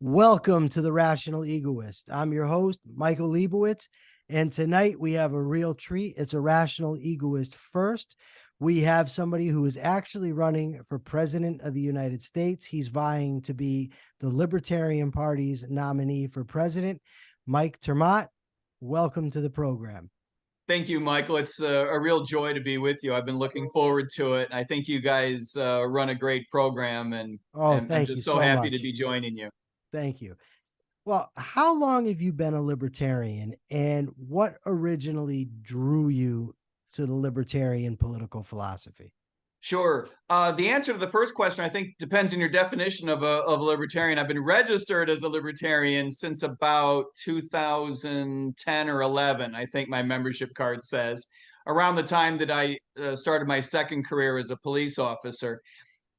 Welcome to the Rational Egoist. I'm your host, Michael Leibowitz, and tonight we have a real treat. It's a Rational Egoist first. We have somebody who is actually running for president of the United States. He's vying to be the Libertarian Party's nominee for president. Mike ter Maat, welcome to the program. Thank you, Michael. It's a real joy to be with you. I've been looking forward to it. I think you guys run a great program, and I'm just so happy to be joining you. Thank you. Well, how long have you been a libertarian, and what originally drew you to the libertarian political philosophy? Sure. The answer to the first question, I think, depends on your definition of a libertarian. I've been registered as a libertarian since about 2010 or 11, I think my membership card says, around the time that I started my second career as a police officer.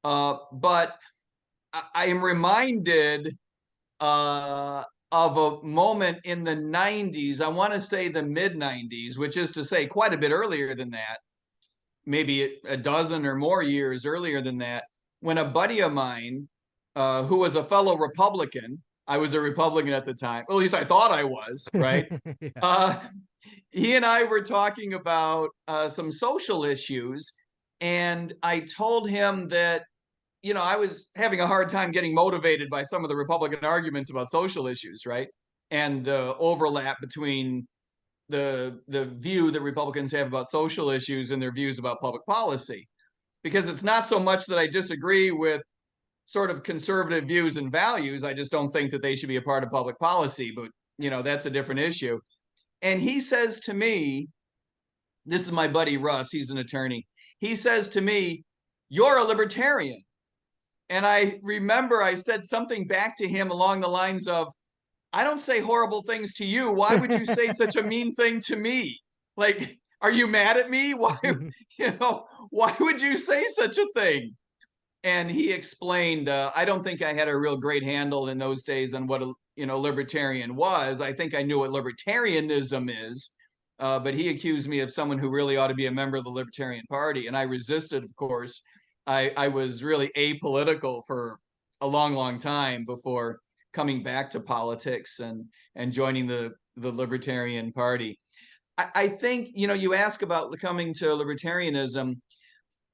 But I am reminded of a moment in the 90s, I want to say the mid-90s, which is to say quite a bit earlier than that, maybe a dozen or more years earlier than that, when a buddy of mine who was a fellow Republican, I was a Republican at the time, well, at least I thought I was, right? Yeah. He and I were talking about some social issues, and I told him that I was having a hard time getting motivated by some of the Republican arguments about social issues, right? And the overlap between the view that Republicans have about social issues and their views about public policy. Because it's not so much that I disagree with sort of conservative views and values. I just don't think that they should be a part of public policy, but that's a different issue. And he says to me, this is my buddy Russ, he's an attorney. He says to me, "You're a libertarian." And I remember I said something back to him along the lines of, "I don't say horrible things to you. Why would you say such a mean thing to me? Like, are you mad at me? Why, why would you say such a thing?" And he explained, I don't think I had a real great handle in those days on what a libertarian was. I think I knew what libertarianism is, but he accused me of someone who really ought to be a member of the Libertarian Party. And I resisted, of course. I was really apolitical for a long, long time before coming back to politics and joining the Libertarian Party. I think, you ask about coming to libertarianism.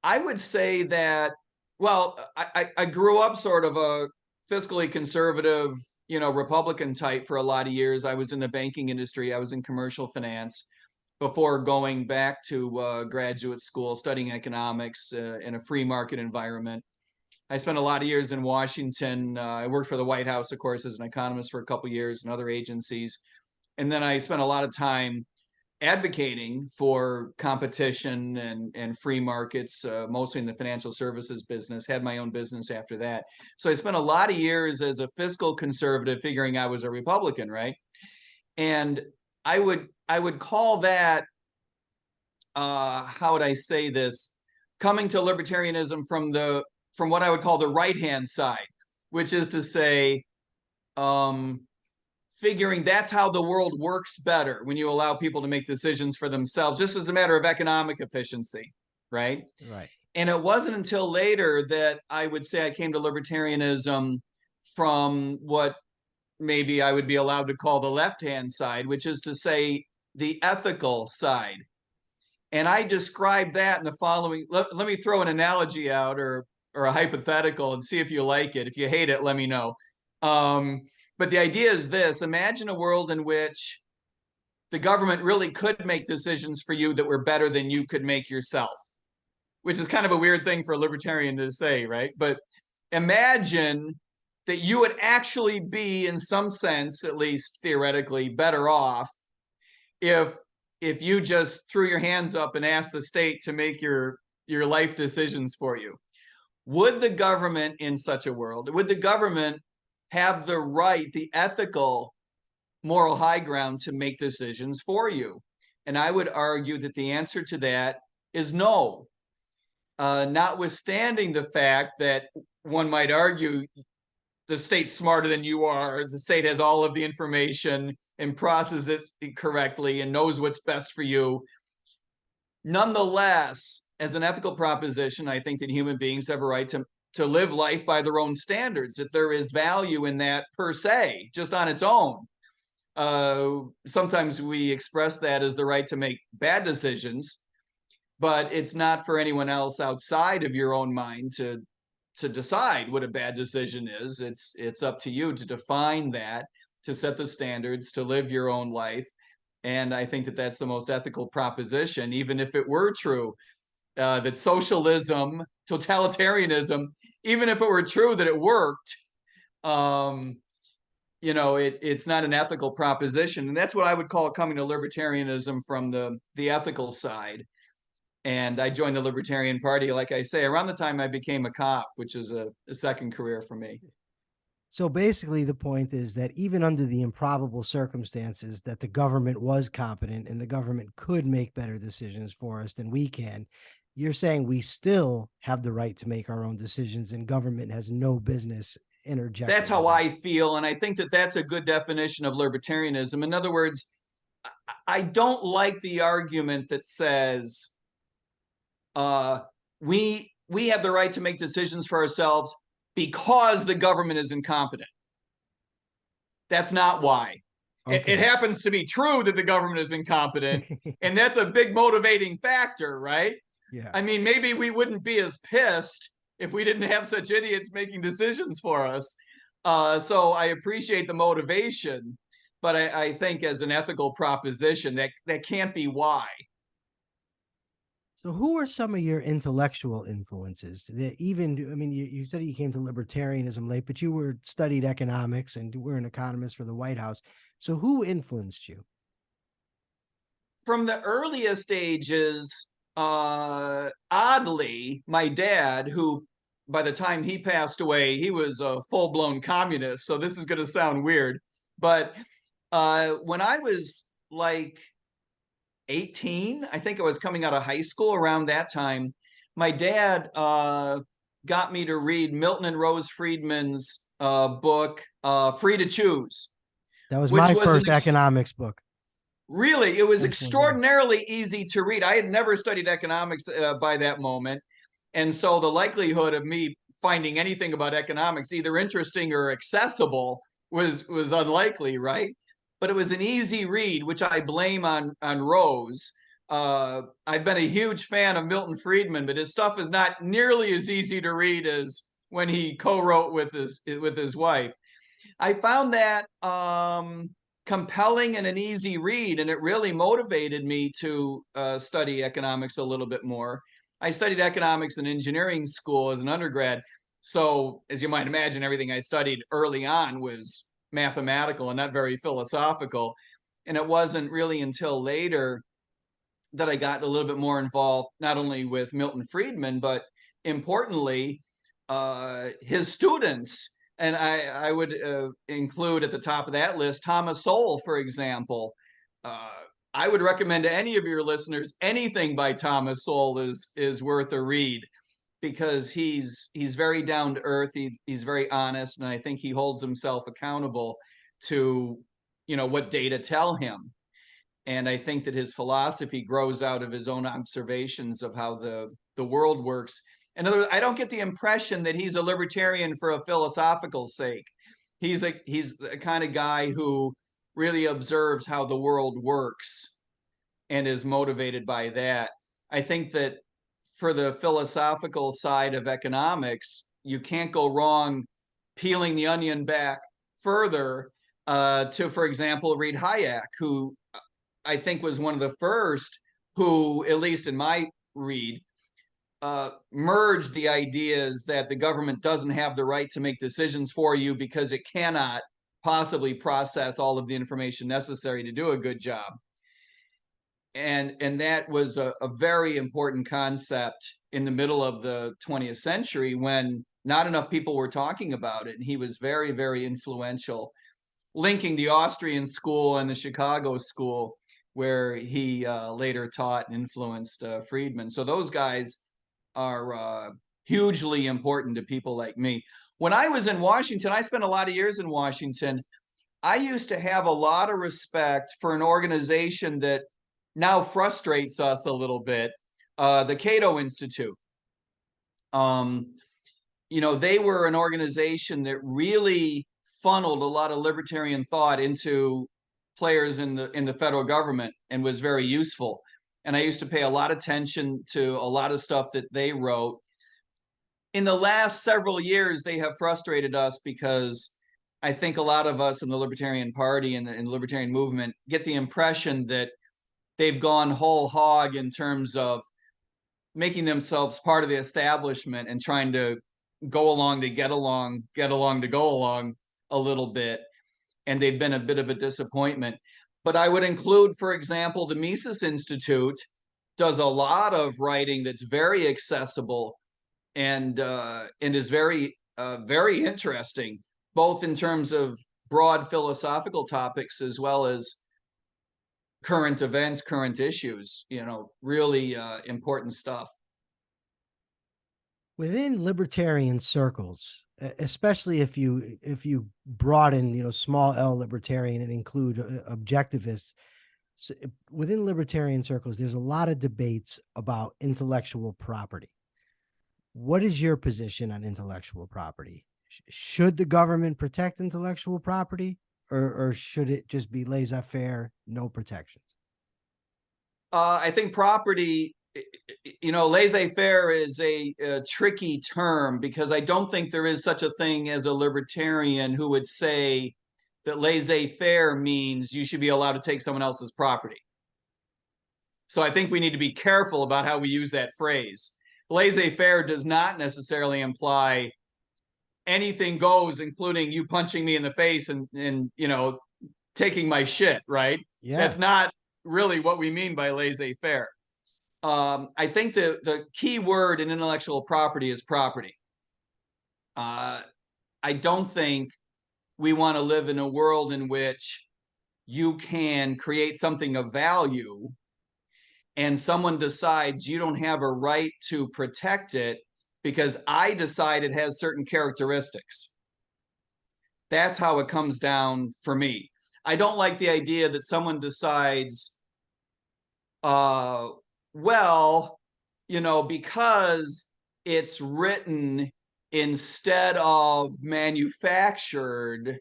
I would say that, well, I grew up sort of a fiscally conservative, Republican type for a lot of years. I was in the banking industry. I was in commercial finance before going back to graduate school, studying economics in a free market environment. I spent a lot of years in Washington. I worked for the White House, of course, as an economist for a couple of years and other agencies. And then I spent a lot of time advocating for competition and free markets, mostly in the financial services business, had my own business after that. So I spent a lot of years as a fiscal conservative figuring I was a Republican, right? And I would call that, how would I say this, coming to libertarianism from what I would call the right-hand side, which is to say, figuring that's how the world works better when you allow people to make decisions for themselves, just as a matter of economic efficiency, right? Right. And it wasn't until later that I would say I came to libertarianism from what maybe I would be allowed to call the left-hand side, which is to say the ethical side. And I describe that in the following, let me throw an analogy out or a hypothetical and see if you like it. If you hate it, let me know. But the idea is this: imagine a world in which the government really could make decisions for you that were better than you could make yourself, which is kind of a weird thing for a libertarian to say, right? But imagine that you would actually be, in some sense, at least theoretically, better off if you just threw your hands up and asked the state to make your life decisions for you. Would the government, in such a world, would the government have the right, the ethical, moral high ground to make decisions for you? And I would argue that the answer to that is no. Notwithstanding the fact that one might argue the state's smarter than you are, the state has all of the information and processes it correctly and knows what's best for you. Nonetheless, as an ethical proposition, I think that human beings have a right to live life by their own standards, that there is value in that per se, just on its own. Sometimes we express that as the right to make bad decisions, but it's not for anyone else outside of your own mind to decide what a bad decision is. It's up to you to define that, to set the standards, to live your own life. And I think that that's the most ethical proposition, even if it were true that socialism, totalitarianism, even if it were true that it worked, it's not an ethical proposition. And that's what I would call coming to libertarianism from the ethical side. And I joined the Libertarian Party, like I say, around the time I became a cop, which is a second career for me. So basically, the point is that even under the improbable circumstances that the government was competent and the government could make better decisions for us than we can, you're saying we still have the right to make our own decisions and government has no business interjecting. That's how I feel. And I think that that's a good definition of libertarianism. In other words, I don't like the argument that says we have the right to make decisions for ourselves because the government is incompetent. That's not why. Okay. It happens to be true that the government is incompetent, and that's a big motivating factor, right? Yeah. I mean, maybe we wouldn't be as pissed if we didn't have such idiots making decisions for us. So I appreciate the motivation, but I think as an ethical proposition, that can't be why. So who are some of your intellectual influences that even, I mean, you said you came to libertarianism late, but you studied economics and were an economist for the White House. So who influenced you? From the earliest ages, oddly, my dad, who by the time he passed away, he was a full-blown communist. So this is going to sound weird, but when I was like 18, I think I was coming out of high school around that time, my dad got me to read Milton and Rose Friedman's book, Free to Choose. That was my first economics book. Really, it was extraordinarily easy to read. I had never studied economics by that moment. And so the likelihood of me finding anything about economics, either interesting or accessible, was unlikely, right? But it was an easy read, which I blame on Rose. I've been a huge fan of Milton Friedman, but his stuff is not nearly as easy to read as when he co-wrote with his wife. I found that compelling and an easy read, and it really motivated me to study economics a little bit more. I studied economics in engineering school as an undergrad. So as you might imagine, everything I studied early on was mathematical and not very philosophical. And it wasn't really until later that I got a little bit more involved, not only with Milton Friedman, but importantly, his students. And I would include at the top of that list, Thomas Sowell, for example. I would recommend to any of your listeners, anything by Thomas Sowell is worth a read, because he's very down to earth. He's very honest, and I think he holds himself accountable to, what data tell him. And I think that his philosophy grows out of his own observations of how the world works. In other words, I don't get the impression that he's a libertarian for a philosophical sake. He's the kind of guy who really observes how the world works and is motivated by that. I think that for the philosophical side of economics, you can't go wrong peeling the onion back further to, for example, read Hayek, who I think was one of the first who, at least in my read, merged the ideas that the government doesn't have the right to make decisions for you because it cannot possibly process all of the information necessary to do a good job. And that was a very important concept in the middle of the 20th century when not enough people were talking about it. And he was very, very influential, linking the Austrian school and the Chicago school, where he later taught and influenced Friedman. So those guys are hugely important to people like me. When I was in Washington, I spent a lot of years in Washington. I used to have a lot of respect for an organization that now frustrates us a little bit, the Cato Institute. they were an organization that really funneled a lot of libertarian thought into players in the federal government and was very useful. And I used to pay a lot of attention to a lot of stuff that they wrote. In the last several years, they have frustrated us because I think a lot of us in the Libertarian Party and the Libertarian movement get the impression that they've gone whole hog in terms of making themselves part of the establishment and trying to go along to get along to go along a little bit. And they've been a bit of a disappointment. But I would include, for example, the Mises Institute does a lot of writing that's very accessible and is very very interesting, both in terms of broad philosophical topics as well as current events, current issues. Really important stuff. Within libertarian circles, especially if you broaden, small L libertarian and include objectivists, so within libertarian circles, there's a lot of debates about intellectual property. What is your position on intellectual property? Should the government protect intellectual property, or should it just be laissez-faire, no protections? I think property, laissez-faire is a tricky term because I don't think there is such a thing as a libertarian who would say that laissez-faire means you should be allowed to take someone else's property. So I think we need to be careful about how we use that phrase. Laissez-faire does not necessarily imply anything goes, including you punching me in the face and taking my shit, right? Yeah. That's not really what we mean by laissez-faire. I think the key word in intellectual property is property. I don't think we want to live in a world in which you can create something of value and someone decides you don't have a right to protect it because I decide it has certain characteristics. That's how it comes down for me. I don't like the idea that someone decides, because it's written instead of manufactured,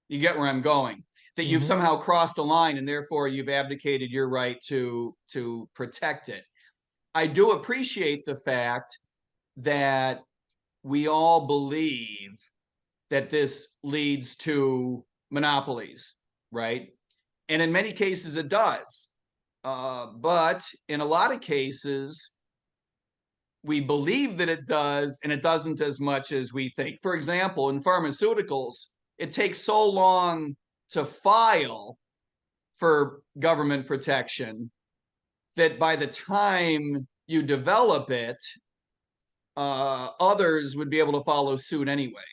you get where I'm going, that you've somehow crossed a line and therefore you've abdicated your right to protect it. I do appreciate the fact that we all believe that this leads to monopolies, right? And in many cases it does. But in a lot of cases, we believe that it does, and it doesn't as much as we think. For example, in pharmaceuticals, it takes so long to file for government protection that by the time you develop it, others would be able to follow suit anyway.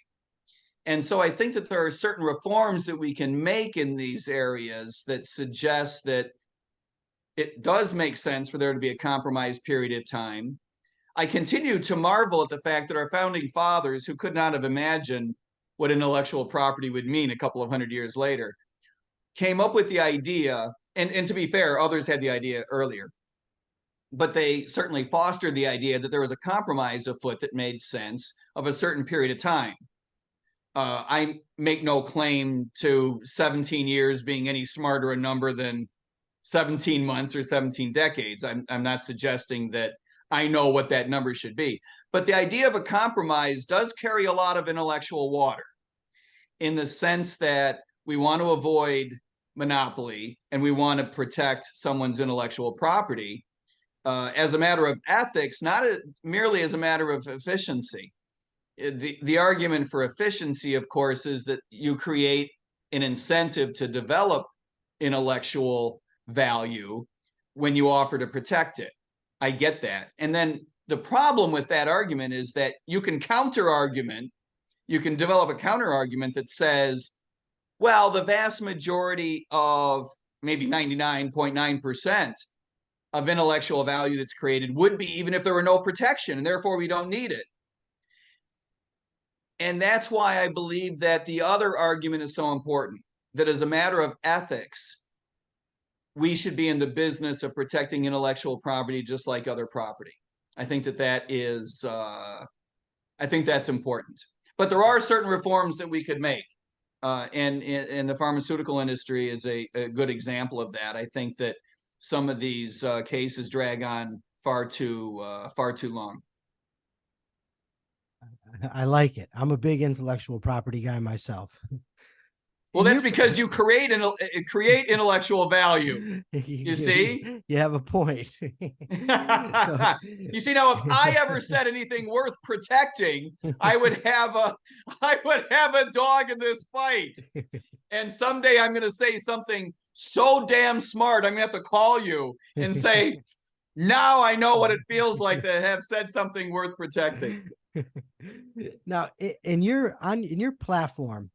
And so I think that there are certain reforms that we can make in these areas that suggest that it does make sense for there to be a compromised period of time. I continue to marvel at the fact that our founding fathers, who could not have imagined what intellectual property would mean a couple of hundred years later, came up with the idea, and to be fair, others had the idea earlier, but they certainly fostered the idea that there was a compromise afoot that made sense of a certain period of time. I make no claim to 17 years being any smarter a number than 17 months or 17 decades. I'm not suggesting that I know what that number should be. But the idea of a compromise does carry a lot of intellectual water in the sense that we want to avoid monopoly and we want to protect someone's intellectual property as a matter of ethics, not merely as a matter of efficiency. The argument for efficiency, of course, is that you create an incentive to develop intellectual value when you offer to protect it. I get that. And then the problem with that argument is that you can develop a counter argument that says, well, the vast majority of maybe 99.9% of intellectual value that's created would be even if there were no protection, and therefore we don't need it. And that's why I believe that the other argument is so important, that as a matter of ethics, we should be in the business of protecting intellectual property just like other property. I think that is I think that's important. But there are certain reforms that we could make. And the pharmaceutical industry is a good example of that. I think that some of these cases drag on far too long. I like it. I'm a big intellectual property guy myself. Well, In that's your because you create intellectual value. You see? you have a point. So, You see, now if I ever said anything worth protecting, I would have a dog in this fight. And someday I'm going to say something so damn smart, I'm going to have to call you and say, now I know what it feels like to have said something worth protecting. Now, in your platform,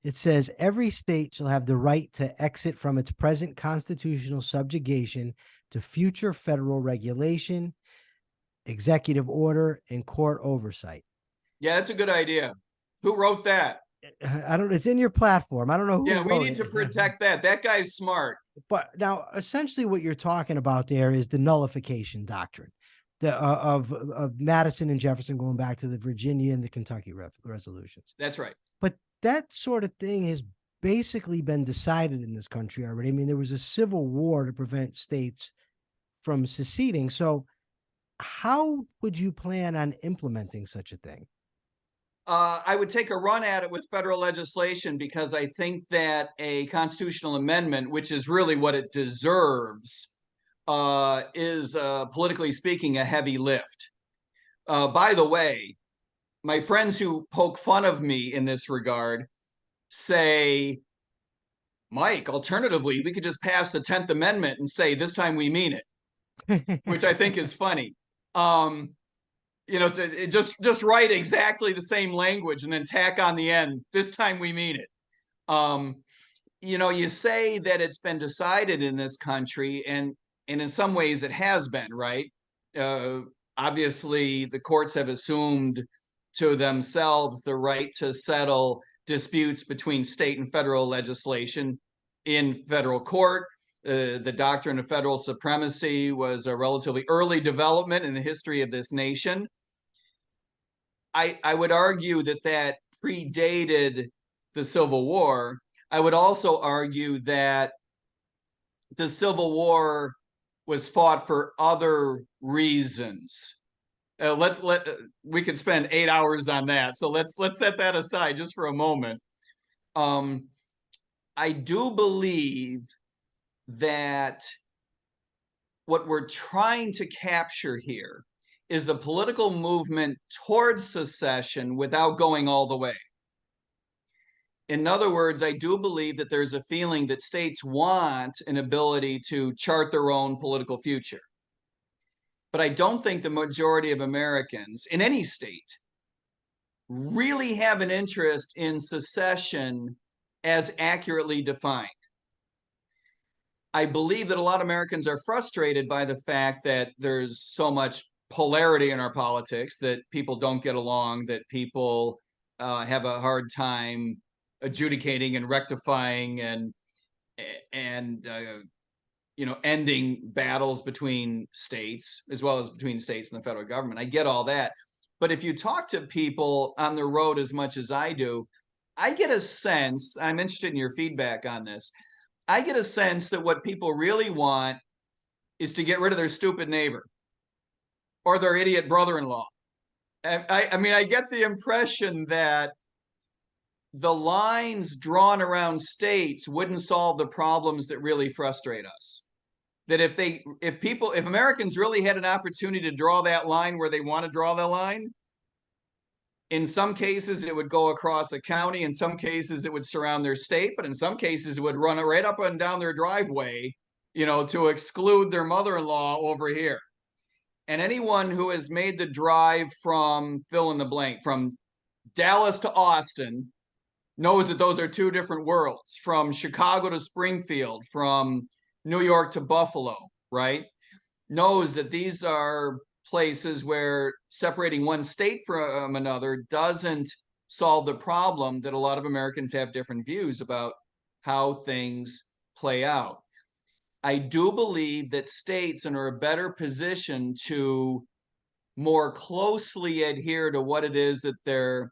it says every state shall have the right to exit from its present constitutional subjugation to future federal regulation, executive order, and court oversight. Yeah, that's a good idea. Who wrote that? I don't. It's in your platform. I don't know who. Yeah, we wrote need to it. protect that. That guy's smart. But now, essentially, what you're talking about there is the nullification doctrine, of Madison and Jefferson going back to the Virginia and the Kentucky resolutions. That's right. But that sort of thing has basically been decided in this country already. I mean, there was a civil war to prevent states from seceding. So, how would you plan on implementing such a thing? I would take a run at it with federal legislation because I think that a constitutional amendment, which is really what it deserves, is politically speaking a heavy lift. By the way, my friends who poke fun of me in this regard say, Mike, alternatively, we could just pass the 10th Amendment and say, this time we mean it, which I think is funny. To just write exactly the same language and then tack on the end, this time we mean it. You say that it's been decided in this country, and in some ways it has been, right? Obviously, the courts have assumed to themselves the right to settle disputes between state and federal legislation in federal court. The doctrine of federal supremacy was a relatively early development in the history of this nation. I would argue that predated the Civil War. I would also argue that the Civil War was fought for other reasons. We could spend 8 hours on that. So let's set that aside just for a moment. I do believe that what we're trying to capture here is the political movement towards secession without going all the way. In other words, I do believe that there's a feeling that states want an ability to chart their own political future. But I don't think the majority of Americans in any state really have an interest in secession as accurately defined. I believe that a lot of Americans are frustrated by the fact that there's so much polarity in our politics, that people don't get along, that people have a hard time adjudicating and rectifying and ending battles between states as well as between states and the federal government. I get all that. But if you talk to people on the road as much as I do, I get a sense, I'm interested in your feedback on this, I get a sense that what people really want is to get rid of their stupid neighbor or their idiot brother-in-law. I get the impression that the lines drawn around states wouldn't solve the problems that really frustrate us. That if Americans really had an opportunity to draw that line where they want to draw the line, in some cases it would go across a county, in some cases it would surround their state, but in some cases it would run right up and down their driveway, to exclude their mother-in-law over here. And anyone who has made the drive from fill in the blank, from Dallas to Austin, knows that those are two different worlds. From Chicago to Springfield, from New York to Buffalo, right? Knows that these are places where separating one state from another doesn't solve the problem, that a lot of Americans have different views about how things play out. I do believe that states are in a better position to more closely adhere to what it is that their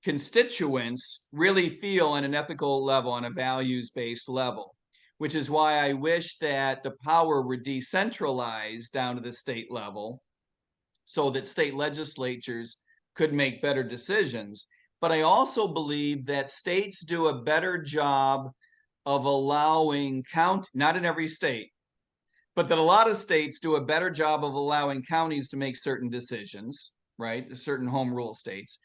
constituents really feel on an ethical level, on a values-based level, which is why I wish that the power were decentralized down to the state level so that state legislatures could make better decisions. But I also believe that states do a better job of allowing not in every state, but that a lot of states do a better job of allowing counties to make certain decisions, right? Certain home rule states.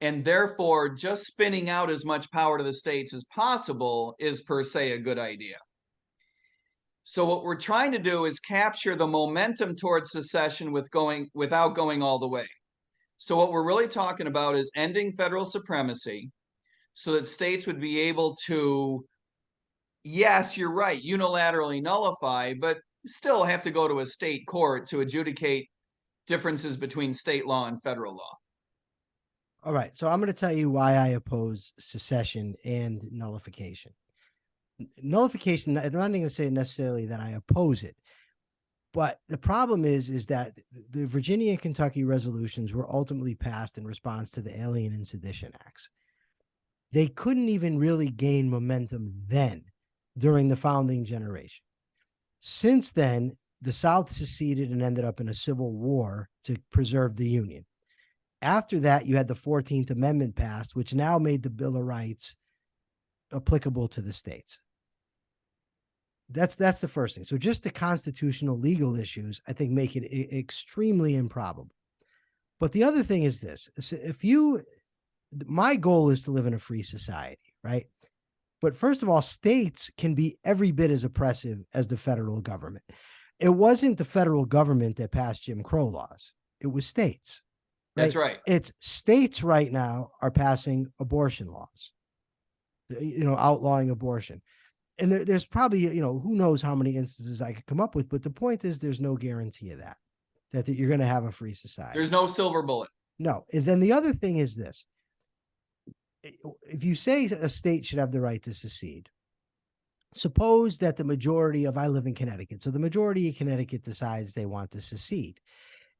And therefore, just spinning out as much power to the states as possible is per se a good idea. So what we're trying to do is capture the momentum towards secession without going all the way. So what we're really talking about is ending federal supremacy so that states would be able to, yes, you're right, unilaterally nullify, but still have to go to a state court to adjudicate differences between state law and federal law. All right. So I'm going to tell you why I oppose secession and nullification. Nullification, I'm not going to say necessarily that I oppose it, but the problem is that the Virginia and Kentucky resolutions were ultimately passed in response to the Alien and Sedition Acts. They couldn't even really gain momentum then during the founding generation. Since then, the South seceded and ended up in a civil war to preserve the Union. After that, you had the 14th Amendment passed, which now made the Bill of Rights applicable to the states. That's the first thing. So just the constitutional legal issues, I think, make it extremely improbable. But the other thing is this. My goal is to live in a free society, right? But first of all, states can be every bit as oppressive as the federal government. It wasn't the federal government that passed Jim Crow laws. It was states. Right? That's right. It's states right now are passing abortion laws, outlawing abortion. And there's probably, who knows how many instances I could come up with. But the point is there's no guarantee of that you're going to have a free society. There's no silver bullet. No. And then the other thing is this. If you say a state should have the right to secede, suppose that I live in Connecticut. So the majority of Connecticut decides they want to secede.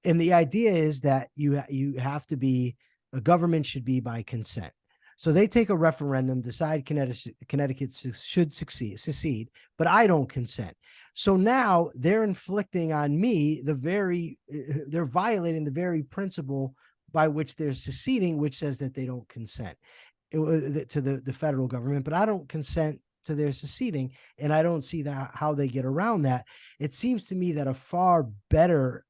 And the idea is that you have to be, a government should be by consent. So they take a referendum, decide Connecticut should secede, but I don't consent. So now they're inflicting on me they're violating the very principle by which they're seceding, which says that they don't consent to the federal government, but I don't consent to their seceding, and I don't see how they get around that. It seems to me that a far better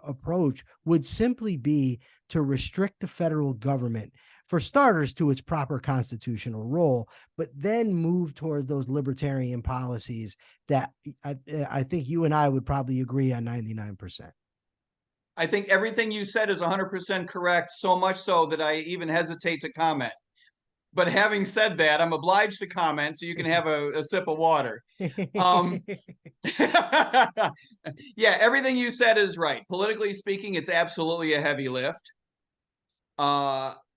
approach would simply be to restrict the federal government, for starters, to its proper constitutional role, but then move toward those libertarian policies that I think you and I would probably agree on 99%. I think everything you said is 100% correct, so much so that I even hesitate to comment. But having said that, I'm obliged to comment, so you can have a sip of water. Yeah, everything you said is right. Politically speaking, it's absolutely a heavy lift.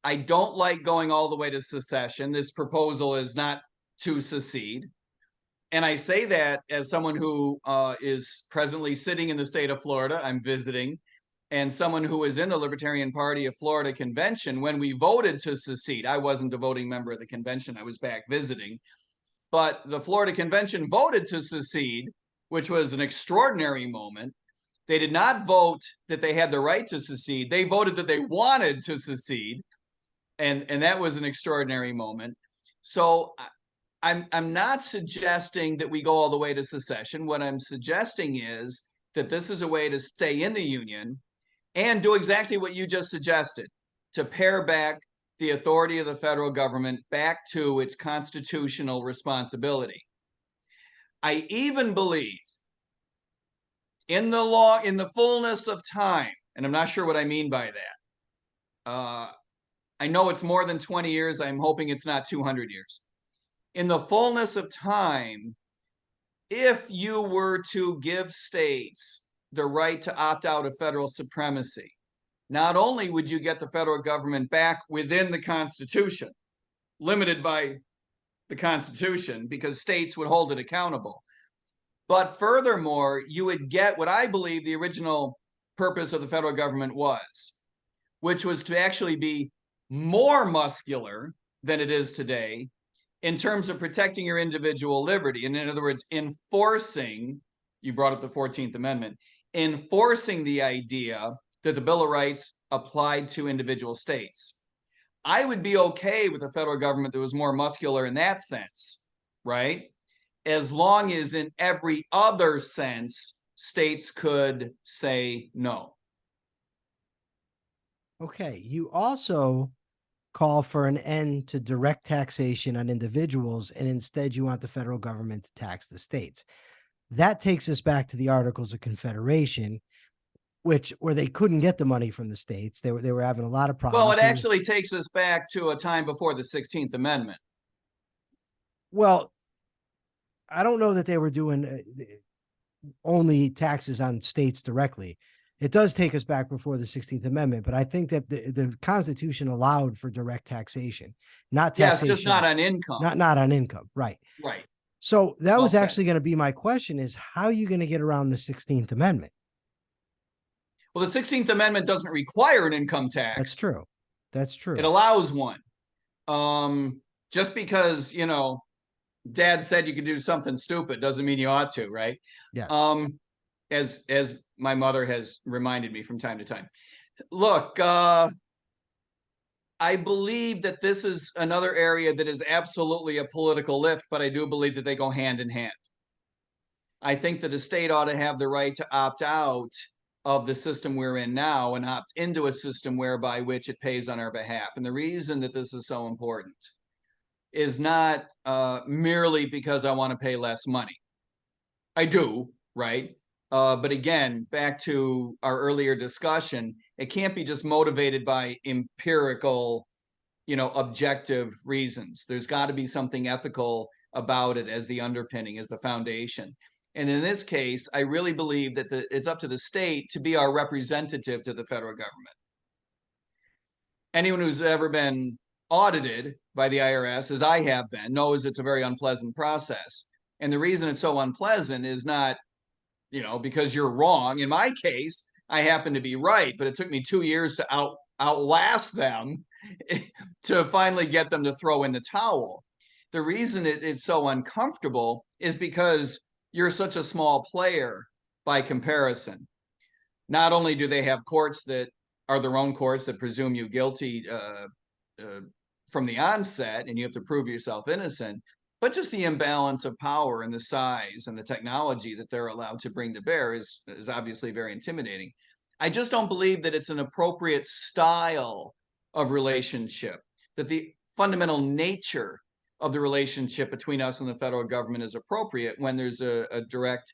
I don't like going all the way to secession. This proposal is not to secede. And I say that as someone who is presently sitting in the state of Florida. I'm visiting. And someone who was in the Libertarian Party of Florida convention when we voted to secede. I wasn't a voting member of the convention. I was back visiting. But the Florida convention voted to secede, which was an extraordinary moment. They did not vote that they had the right to secede. They voted that they wanted to secede. And that was an extraordinary moment. So I'm not suggesting that we go all the way to secession. What I'm suggesting is that this is a way to stay in the Union and do exactly what you just suggested, to pare back the authority of the federal government back to its constitutional responsibility. I even believe in the fullness of time, and I'm not sure what I mean by that. I know it's more than 20 years. I'm hoping it's not 200 years. In the fullness of time, if you were to give states the right to opt out of federal supremacy, not only would you get the federal government back within the Constitution, limited by the Constitution, because states would hold it accountable, but furthermore, you would get what I believe the original purpose of the federal government was, which was to actually be more muscular than it is today in terms of protecting your individual liberty. And in other words, enforcing, you brought up the 14th Amendment, enforcing the idea that the Bill of Rights applied to individual states. I would be okay with a federal government that was more muscular in that sense, right? As long as in every other sense, states could say no. Okay. You also call for an end to direct taxation on individuals, and instead you want the federal government to tax the states. That takes us back to the Articles of Confederation, where they couldn't get the money from the states. They were having a lot of problems. Well, it actually takes us back to a time before the 16th Amendment. Well, I don't know that they were doing only taxes on states directly. It does take us back before the 16th Amendment, but I think that the Constitution allowed for direct taxation, not taxation. Yes, just not on income. Not on income, right? Right. So that Well was said. actually going to be my question: is how are you going to get around the 16th Amendment? Well, the 16th Amendment doesn't require an income tax. That's true. That's true. It allows one. Just because, you know, Dad said you could do something stupid doesn't mean you ought to, right? Yeah. As my mother has reminded me from time to time. Look, I believe that this is another area that is absolutely a political lift, but I do believe that they go hand in hand. I think that a state ought to have the right to opt out of the system we're in now and opt into a system whereby which it pays on our behalf. And the reason that this is so important is not merely because I want to pay less money. I do, right? But again, back to our earlier discussion, it can't be just motivated by empirical, objective reasons. There's got to be something ethical about it as the underpinning, as the foundation. And in this case, I really believe that it's up to the state to be our representative to the federal government. Anyone who's ever been audited by the IRS, as I have been, knows it's a very unpleasant process. And the reason it's so unpleasant is not, because you're wrong. In my case, I happen to be right, but it took me 2 years to outlast them to finally get them to throw in the towel. The reason it's so uncomfortable is because you're such a small player by comparison. Not only do they have courts that are their own courts that presume you guilty from the onset, and you have to prove yourself innocent, but just the imbalance of power and the size and the technology that they're allowed to bring to bear is obviously very intimidating. I just don't believe that it's an appropriate style of relationship, that the fundamental nature of the relationship between us and the federal government is appropriate when there's a direct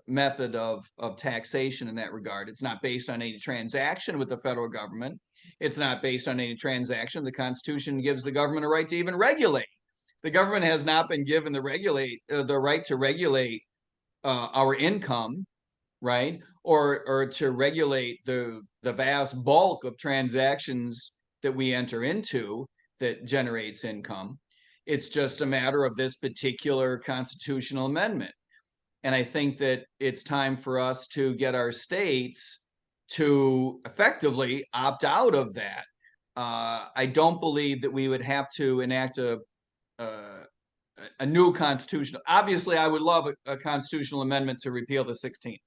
method of taxation in that regard. It's not based on any transaction with the federal government. It's not based on any transaction. The Constitution gives the government a right to even regulate. The government has not been given the right to regulate our income, right? Or to regulate the vast bulk of transactions that we enter into that generates income. It's just a matter of this particular constitutional amendment. And I think that it's time for us to get our states to effectively opt out of that. I don't believe that we would have to enact a new constitutional. Obviously, I would love a constitutional amendment to repeal the 16th.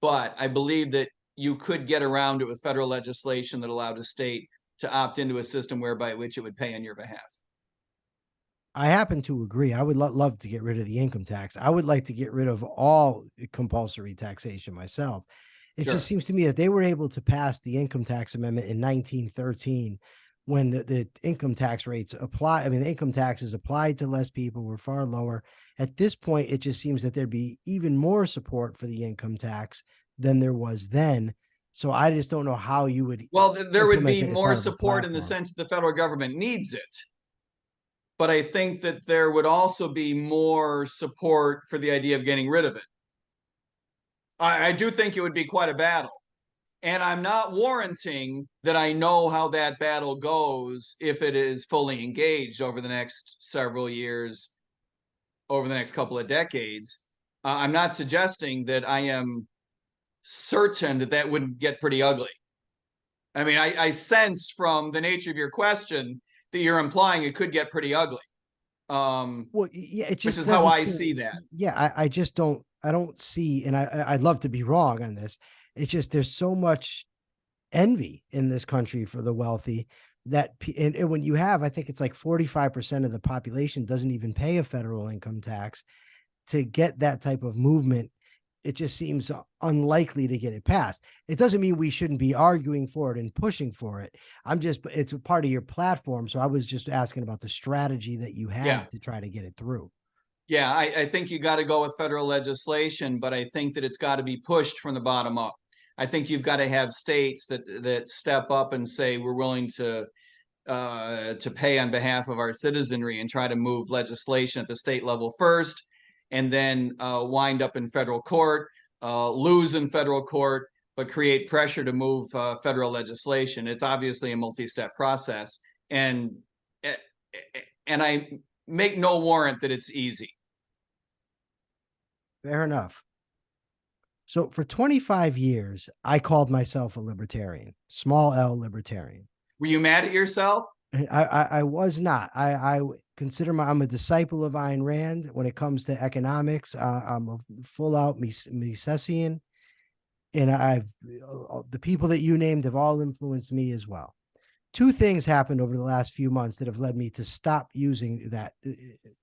But I believe that you could get around it with federal legislation that allowed a state to opt into a system whereby which it would pay on your behalf. I happen to agree. I would love to get rid of the income tax. I would like to get rid of all compulsory taxation myself. It Sure. just seems to me that they were able to pass the income tax amendment in 1913 when the income tax rates apply. I mean, the income taxes applied to less people were far lower. At this point, it just seems that there'd be even more support for the income tax than there was then. So I just don't know how you would. Well, there would be implement it as more part of a support in the platform. sense that the federal government needs it. But I think that there would also be more support for the idea of getting rid of it. I do think it would be quite a battle. And I'm not warranting that I know how that battle goes if it is fully engaged over the next several years, over the next couple of decades. I'm not suggesting that I am certain that that wouldn't get pretty ugly. I mean, I sense from the nature of your question that you're implying it could get pretty ugly. Well, yeah, it Which just is how doesn't I seem. see that. Yeah, I just don't. I don't see, and I'd love to be wrong on this. It's just there's so much envy in this country for the wealthy that, and when you have, I think it's like 45% of the population doesn't even pay a federal income tax. To get that type of movement, it just seems unlikely to get it passed. It doesn't mean we shouldn't be arguing for it and pushing for it. It's a part of your platform. So I was just asking about the strategy that you had to try to get it through. Yeah, I think you got to go with federal legislation, but I think that it's got to be pushed from the bottom up. I think you've got to have states that step up and say we're willing to pay on behalf of our citizenry and try to move legislation at the state level first, and then wind up in federal court, lose in federal court, but create pressure to move federal legislation. It's obviously a multi-step process, and I make no warrant that it's easy. Fair enough. So for 25 years, I called myself a libertarian, small L libertarian. Were you mad at yourself? I was not. I consider I'm a disciple of Ayn Rand when it comes to economics. I'm a full out Misesian, and the people that you named have all influenced me as well. Two things happened over the last few months that have led me to stop using that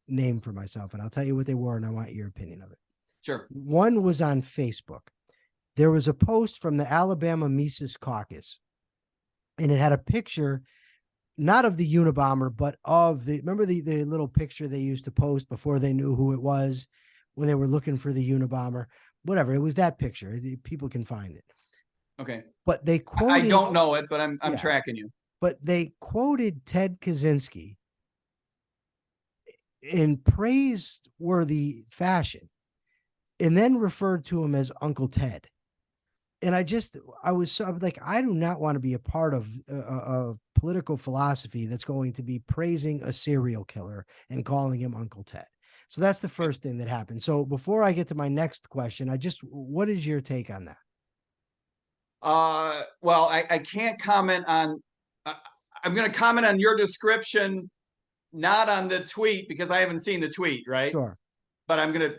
name for myself, and I'll tell you what they were, and I want your opinion of it. Sure. One was on Facebook. There was a post from the Alabama Mises Caucus, and it had a picture, not of the Unabomber, but of remember the little picture they used to post before they knew who it was when they were looking for the Unabomber? Whatever, it was that picture. People can find it. Okay. But they quoted, I don't know it, but I'm tracking you. But they quoted Ted Kaczynski in praiseworthy fashion and then referred to him as Uncle Ted. And I was like, I do not want to be a part of a political philosophy that's going to be praising a serial killer and calling him Uncle Ted. So that's the first thing that happened. So before I get to my next question, what is your take on that? Well, I can't comment on, I'm going to comment on your description, not on the tweet, because I haven't seen the tweet, right? Sure. But I'm going to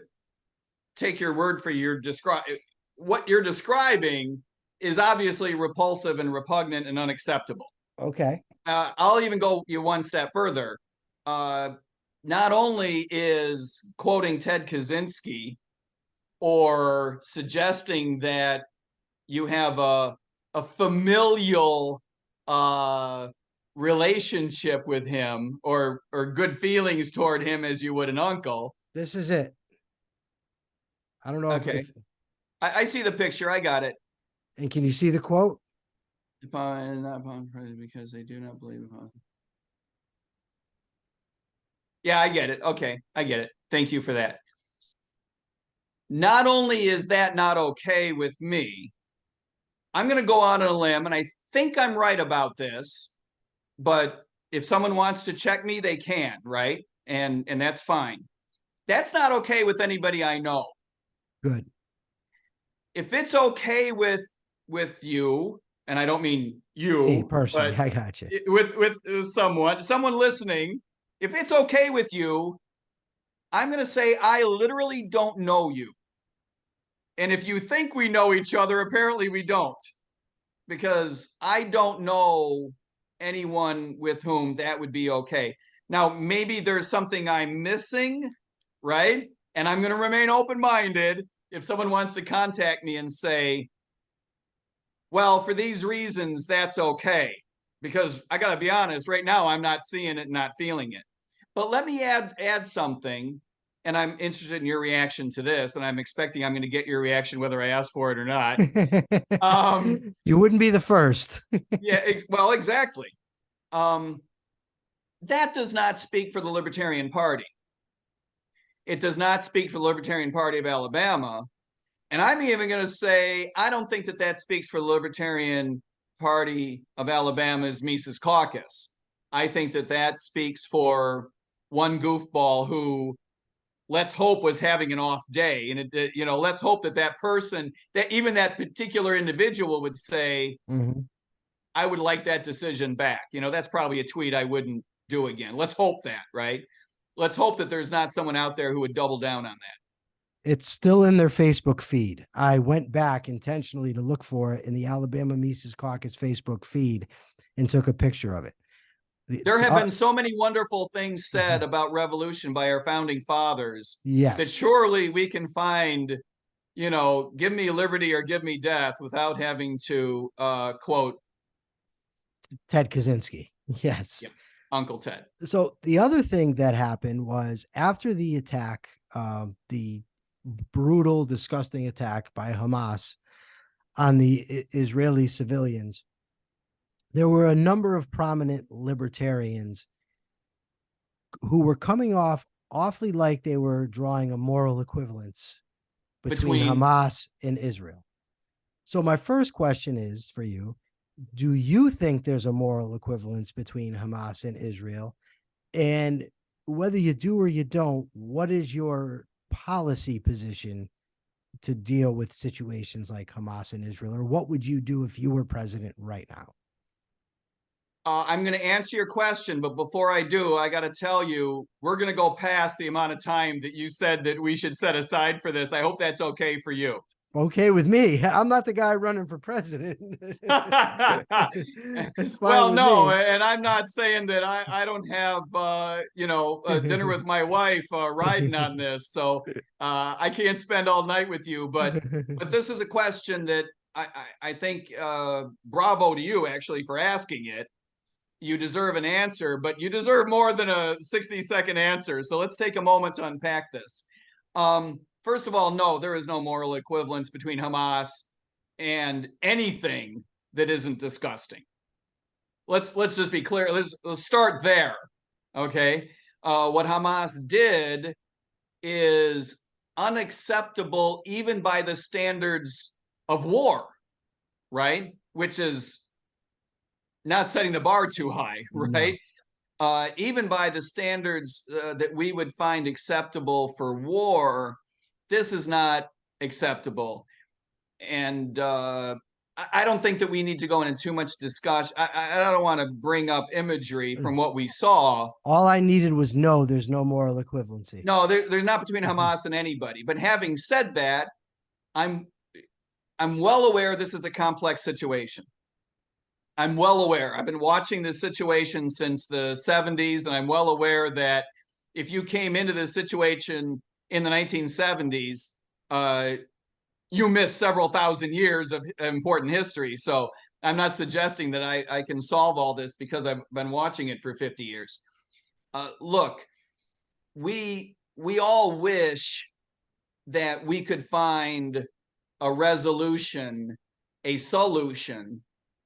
take your word for what you're describing is obviously repulsive and repugnant and unacceptable. Okay. I'll even go you one step further. Not only is quoting Ted Kaczynski or suggesting that you have a familial relationship with him or good feelings toward him as you would an uncle. This is it. I don't know. Okay. I see the picture. I got it. And can you see the quote? Upon not upon because they do not believe upon. Yeah, I get it. Okay, I get it. Thank you for that. Not only is that not okay with me, I'm going to go out on a limb, and I think I'm right about this, but if someone wants to check me, they can, right? And that's fine. That's not okay with anybody I know. Good. If it's okay with you, and I don't mean you, me personally, but I got you. With someone listening, if it's okay with you, I'm going to say I literally don't know you. And if you think we know each other, apparently we don't, because I don't know anyone with whom that would be okay. Now, maybe there's something I'm missing, right? And I'm going to remain open-minded if someone wants to contact me and say, well, for these reasons, that's okay. Because I got to be honest, right now, I'm not seeing it and not feeling it. But let me add something, and I'm interested in your reaction to this, and I'm expecting I'm going to get your reaction whether I ask for it or not. You wouldn't be the first. Yeah, well, exactly. That does not speak for the Libertarian Party. It does not speak for the Libertarian Party of Alabama. And I'm even going to say, I don't think that speaks for the Libertarian Party of Alabama's Mises Caucus. I think that speaks for one goofball who let's hope was having an off day. And let's hope that that person, that even that particular individual would say, I would like that decision back. That's probably a tweet I wouldn't do again. Let's hope that, right? Let's hope that there's not someone out there who would double down on that. It's still in their Facebook feed. I went back intentionally to look for it in the Alabama Mises Caucus Facebook feed and took a picture of it. There have been so many wonderful things said about revolution by our founding fathers. Yes. That surely we can find, give me liberty or give me death without having to quote Ted Kaczynski. Yes. Yeah, Uncle Ted. So the other thing that happened was after the attack, the brutal, disgusting attack by Hamas on the Israeli civilians, there were a number of prominent libertarians who were coming off awfully like they were drawing a moral equivalence between Hamas and Israel. So my first question is for you, do you think there's a moral equivalence between Hamas and Israel? And whether you do or you don't, what is your policy position to deal with situations like Hamas and Israel? Or what would you do if you were president right now? I'm going to answer your question, but before I do, I got to tell you, we're going to go past the amount of time that you said that we should set aside for this. I hope that's okay for you. Okay with me. I'm not the guy running for president. Well, no, and I'm not saying that I don't have, dinner with my wife riding on this. So I can't spend all night with you. But this is a question that I think bravo to you, actually, for asking it. You deserve an answer, but you deserve more than a 60-second answer. So let's take a moment to unpack this. First of all, no, there is no moral equivalence between Hamas and anything that isn't disgusting. Let's just be clear. Let's start there. Okay. What Hamas did is unacceptable even by the standards of war, right? Which is not setting the bar too high, right? No. Even by the standards that we would find acceptable for war, this is not acceptable. And I don't think that we need to go into too much discussion. I don't want to bring up imagery from what we saw. All I needed was no, there's no moral equivalency. No, there's not between Hamas and anybody. But having said that, I'm well aware this is a complex situation. I'm well aware. I've been watching this situation since the 70s, and I'm well aware that if you came into this situation in the 1970s, you missed several thousand years of important history. So I'm not suggesting that I can solve all this because I've been watching it for 50 years. Look, we all wish that we could find a resolution, a solution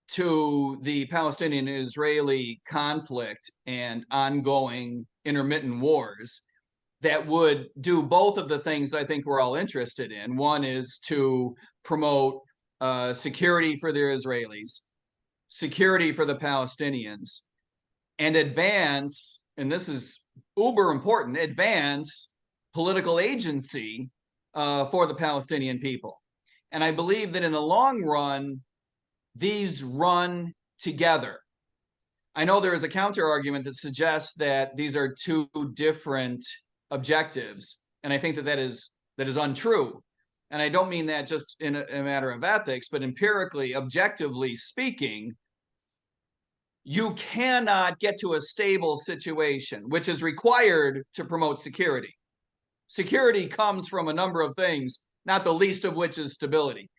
to the Palestinian-Israeli conflict and ongoing intermittent wars that would do both of the things I think we're all interested in. One is to promote security for the Israelis, security for the Palestinians, and advance, and this is uber important, advance political agency for the Palestinian people. And I believe that in the long run, these run together. I know there is a counter argument that suggests that these are two different objectives, and I think that is untrue. And I don't mean that just in a matter of ethics, but empirically, objectively speaking, you cannot get to a stable situation, which is required to promote security. Security comes from a number of things, not the least of which is stability.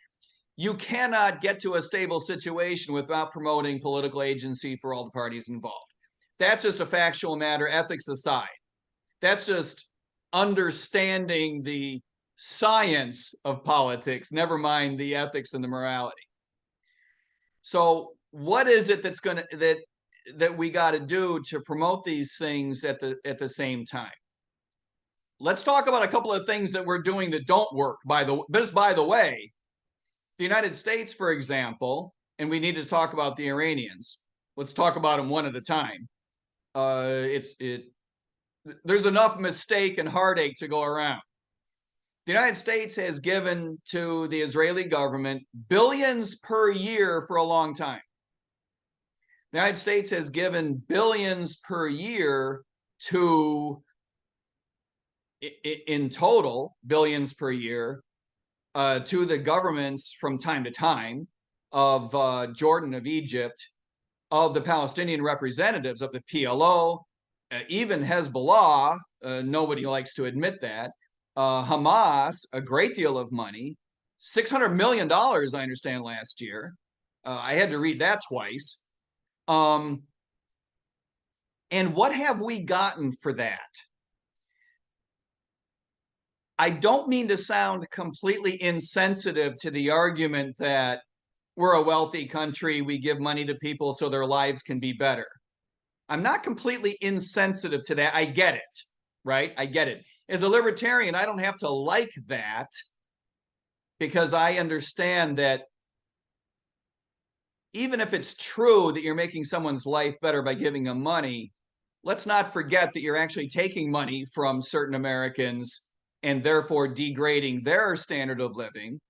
You cannot get to a stable situation without promoting political agency for all the parties involved. That's just a factual matter, ethics aside. That's just understanding the science of politics, never mind the ethics and the morality. So what is it that we got to do to promote these things at the same time? Let's talk about a couple of things that we're doing that don't work. By the way, the United States, for example, and we need to talk about the Iranians. Let's talk about them one at a time. there's enough mistake and heartache to go around. The United States has given to the Israeli government billions per year for a long time. The United States has given billions per year to, in total, billions per year to the governments from time to time of Jordan, of Egypt, of the Palestinian representatives, of the PLO, even Hezbollah. Nobody likes to admit that. Hamas, a great deal of money, $600 million, I understand, last year. I had to read that twice. And what have we gotten for that? I don't mean to sound completely insensitive to the argument that we're a wealthy country, we give money to people so their lives can be better. I'm not completely insensitive to that. I get it, right? I get it. As a libertarian, I don't have to like that because I understand that even if it's true that you're making someone's life better by giving them money, let's not forget that you're actually taking money from certain Americans and therefore degrading their standard of living.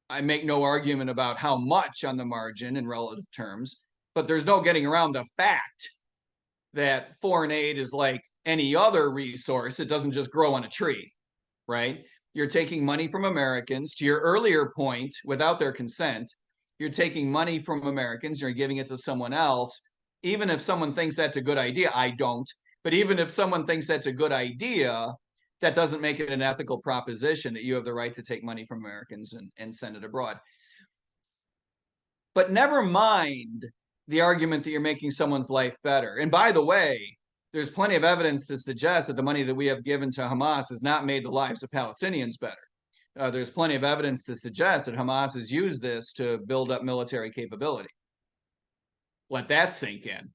I make no argument about how much on the margin in relative terms, but there's no getting around the fact that foreign aid is like any other resource. It doesn't just grow on a tree, right? You're taking money from Americans, to your earlier point, without their consent. You're taking money from Americans, you're giving it to someone else. Even if someone thinks that's a good idea, I don't, but even if someone thinks that's a good idea, that doesn't make it an ethical proposition that you have the right to take money from Americans and send it abroad. But never mind the argument that you're making someone's life better. And by the way, there's plenty of evidence to suggest that the money that we have given to Hamas has not made the lives of Palestinians better. There's plenty of evidence to suggest that Hamas has used this to build up military capability. Let that sink in.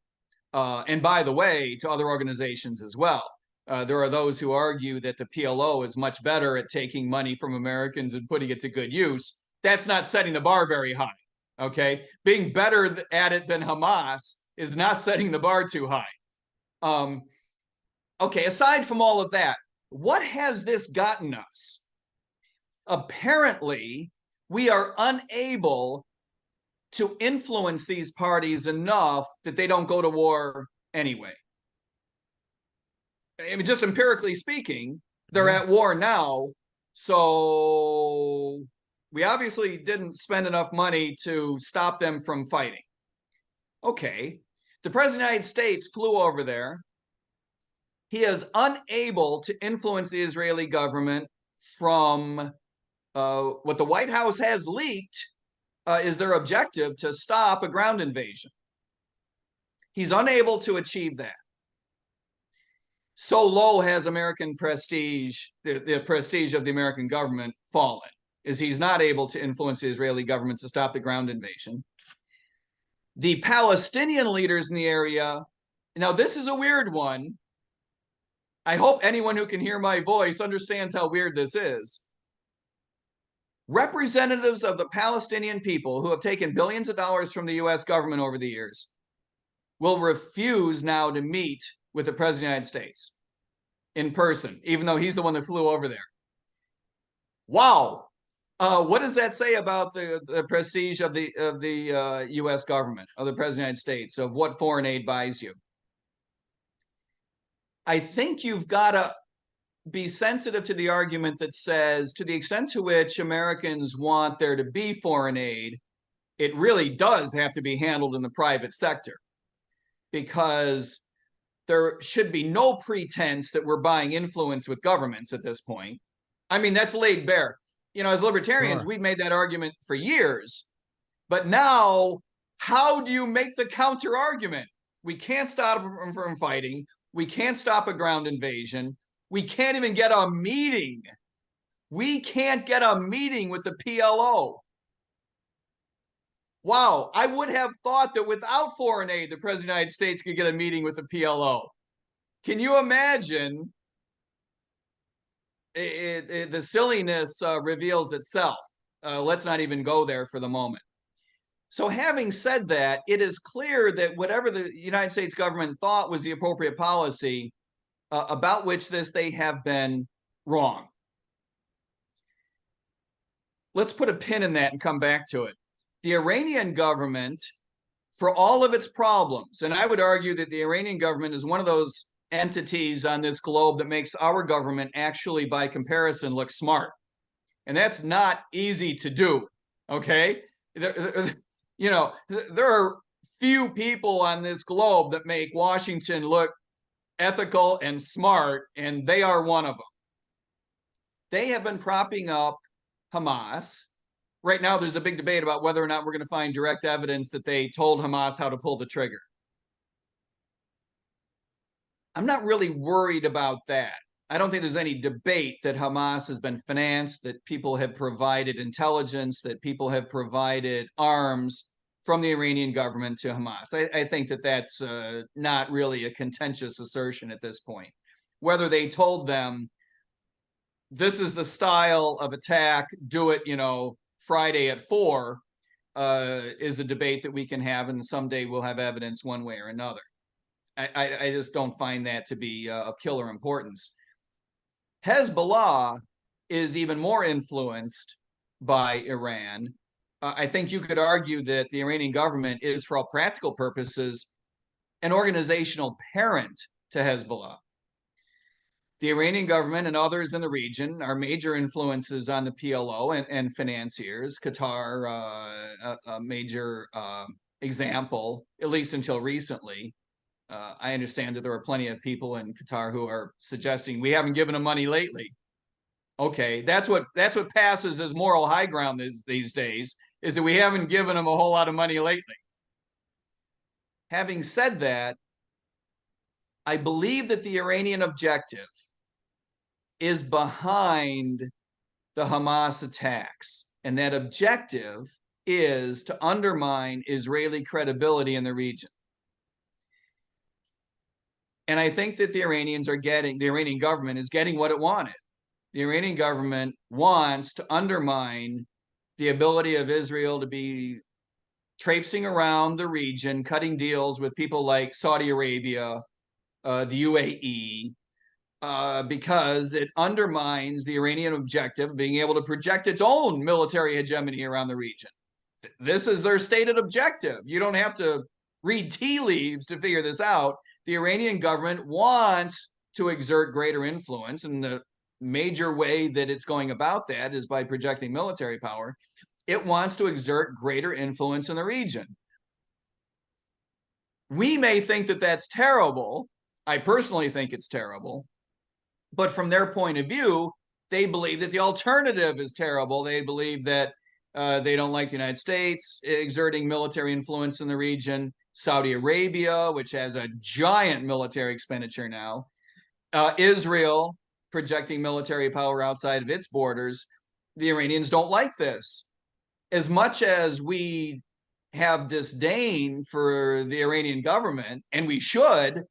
And by the way, to other organizations as well. There are those who argue that the PLO is much better at taking money from Americans and putting it to good use. That's not setting the bar very high. Okay, being better at it than Hamas is not setting the bar too high. Okay, aside from all of that, what has this gotten us? Apparently, we are unable to influence these parties enough that they don't go to war anyway. I mean, just empirically speaking, they're at war now, so we obviously didn't spend enough money to stop them from fighting. Okay, the President of the United States flew over there. He is unable to influence the Israeli government from what the White House has leaked is their objective to stop a ground invasion. He's unable to achieve that. So low has American prestige, the prestige of the American government fallen, is he's not able to influence the Israeli government to stop the ground invasion. The Palestinian leaders in the area, now this is a weird one. I hope anyone who can hear my voice understands how weird this is. Representatives of the Palestinian people who have taken billions of dollars from the US government over the years will refuse now to meet with the President of the United States in person, even though he's the one that flew over there. Wow. What does that say about the prestige of the US government, of the President of the United States, of what foreign aid buys you? I think you've got to be sensitive to the argument that says, to the extent to which Americans want there to be foreign aid, it really does have to be handled in the private sector, because there should be no pretense that we're buying influence with governments at this point. I mean, that's laid bare. You know, as libertarians, Sure. we've made that argument for years. But now, how do you make the counter argument? We can't stop them from fighting. We can't stop a ground invasion. We can't even get a meeting. We can't get a meeting with the PLO. Wow, I would have thought that without foreign aid, the President of the United States could get a meeting with the PLO. Can you imagine? The silliness reveals itself. Let's not even go there for the moment. So having said that, it is clear that whatever the United States government thought was the appropriate policy about which they have been wrong. Let's put a pin in that and come back to it. The Iranian government, for all of its problems, and I would argue that the Iranian government is one of those entities on this globe that makes our government actually, by comparison, look smart. And that's not easy to do, okay? You know, there are few people on this globe that make Washington look ethical and smart, and they are one of them. They have been propping up Hamas. Right now, there's a big debate about whether or not we're going to find direct evidence that they told Hamas how to pull the trigger. I'm not really worried about that. I don't think there's any debate that Hamas has been financed, that people have provided intelligence, that people have provided arms from the Iranian government to Hamas. I think that that's not really a contentious assertion at this point. Whether they told them, this is the style of attack, do it, Friday at 4, is a debate that we can have, and someday we'll have evidence one way or another. I just don't find that to be of killer importance. Hezbollah is even more influenced by Iran. I think you could argue that the Iranian government is, for all practical purposes, an organizational parent to Hezbollah. The Iranian government and others in the region are major influences on the PLO and financiers. Qatar, a major example, at least until recently. I understand that there are plenty of people in Qatar who are suggesting we haven't given them money lately. Okay, that's what passes as moral high ground these days, is that we haven't given them a whole lot of money lately. Having said that, I believe that the Iranian objective is behind the Hamas attacks, and that objective is to undermine Israeli credibility in the region. And I think that the Iranian government is getting what it wanted. The Iranian government wants to undermine the ability of Israel to be traipsing around the region, cutting deals with people like Saudi Arabia, the UAE, because it undermines the Iranian objective of being able to project its own military hegemony around the region. This is their stated objective. You don't have to read tea leaves to figure this out. The Iranian government wants to exert greater influence, and the major way that it's going about that is by projecting military power. It wants to exert greater influence in the region. We may think that that's terrible. I personally think it's terrible. But from their point of view, they believe that the alternative is terrible. They believe that they don't like the United States exerting military influence in the region. Saudi Arabia, which has a giant military expenditure now. Israel projecting military power outside of its borders. The Iranians don't like this. As much as we have disdain for the Iranian government, and we should,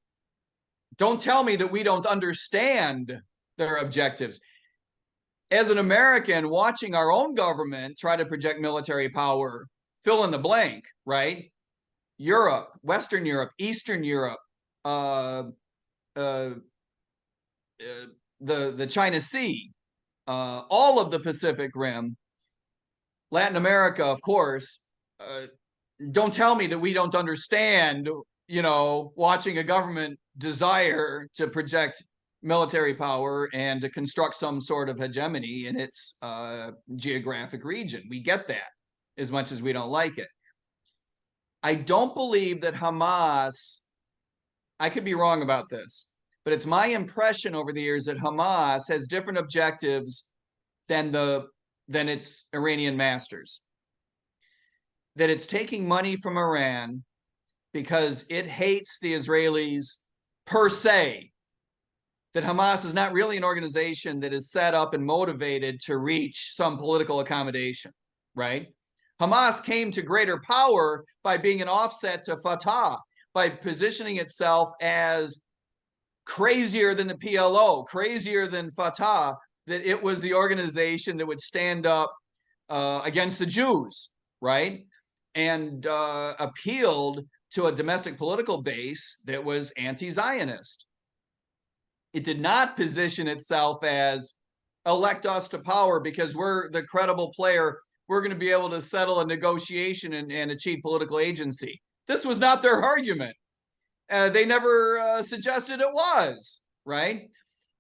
don't tell me that we don't understand their objectives. As an American, watching our own government try to project military power, fill in the blank, right? Europe, Western Europe, Eastern Europe, the China Sea, all of the Pacific Rim, Latin America, of course. Don't tell me that we don't understand, watching a government desire to project military power and to construct some sort of hegemony in its geographic region. We get that, as much as we don't like it. I don't believe that Hamas, I could be wrong about this, but it's my impression over the years that Hamas has different objectives than its Iranian masters. That it's taking money from Iran because it hates the Israelis per se. That Hamas is not really an organization that is set up and motivated to reach some political accommodation, right? Hamas came to greater power by being an offset to Fatah, by positioning itself as crazier than the PLO, crazier than Fatah, that it was the organization that would stand up against the Jews, right? and appealed to a domestic political base that was anti-Zionist. It did not position itself as elect us to power because we're the credible player. We're going to be able to settle a negotiation and achieve political agency. This was not their argument. They never suggested it was, right?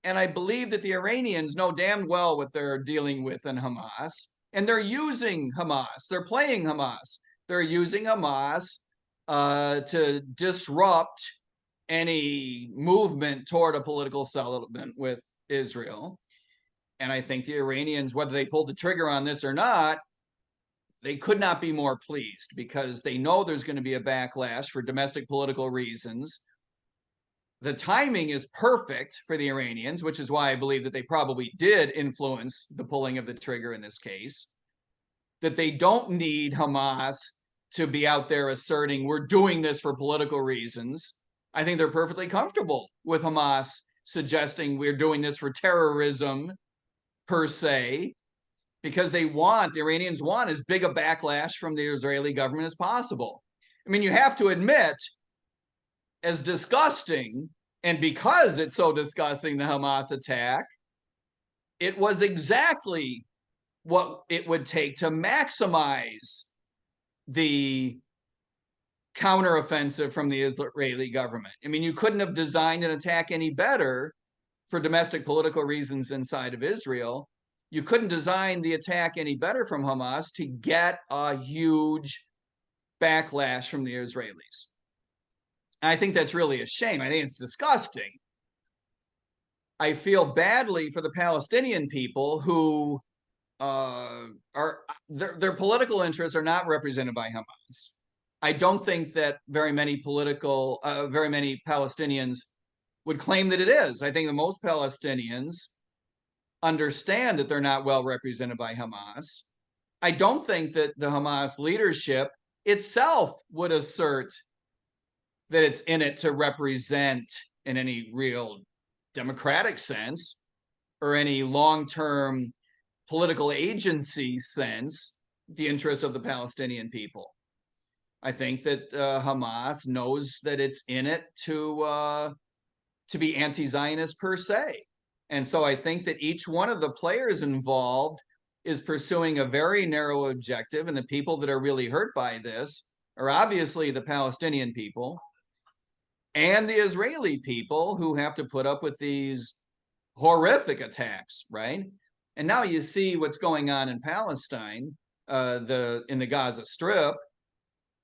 And I believe that the Iranians know damn well what they're dealing with in Hamas. And they're using Hamas. They're playing Hamas. They're using Hamas to disrupt any movement toward a political settlement with Israel. And I think the Iranians, whether they pulled the trigger on this or not, they could not be more pleased because they know there's going to be a backlash for domestic political reasons. The timing is perfect for the Iranians, which is why I believe that they probably did influence the pulling of the trigger in this case. That they don't need Hamas to be out there asserting we're doing this for political reasons. I think they're perfectly comfortable with Hamas suggesting we're doing this for terrorism per se, because the Iranians want as big a backlash from the Israeli government as possible. I mean, you have to admit, as disgusting, and because it's so disgusting, the Hamas attack, it was exactly what it would take to maximize the counteroffensive from the Israeli government. I mean, you couldn't have designed an attack any better for domestic political reasons inside of Israel. You couldn't design the attack any better from Hamas to get a huge backlash from the Israelis. And I think that's really a shame. I think it's disgusting. I feel badly for the Palestinian people who their political interests are not represented by Hamas. I don't think that very many Palestinians would claim that it is. I think that most Palestinians understand that they're not well represented by Hamas. I don't think that the Hamas leadership itself would assert that it's in it to represent in any real democratic sense or any long-term political agency sense the interests of the Palestinian people. I think that Hamas knows that it's in it to be anti-Zionist per se. And so I think that each one of the players involved is pursuing a very narrow objective, and the people that are really hurt by this are obviously the Palestinian people and the Israeli people who have to put up with these horrific attacks, right? And now you see what's going on in Palestine, in the Gaza Strip.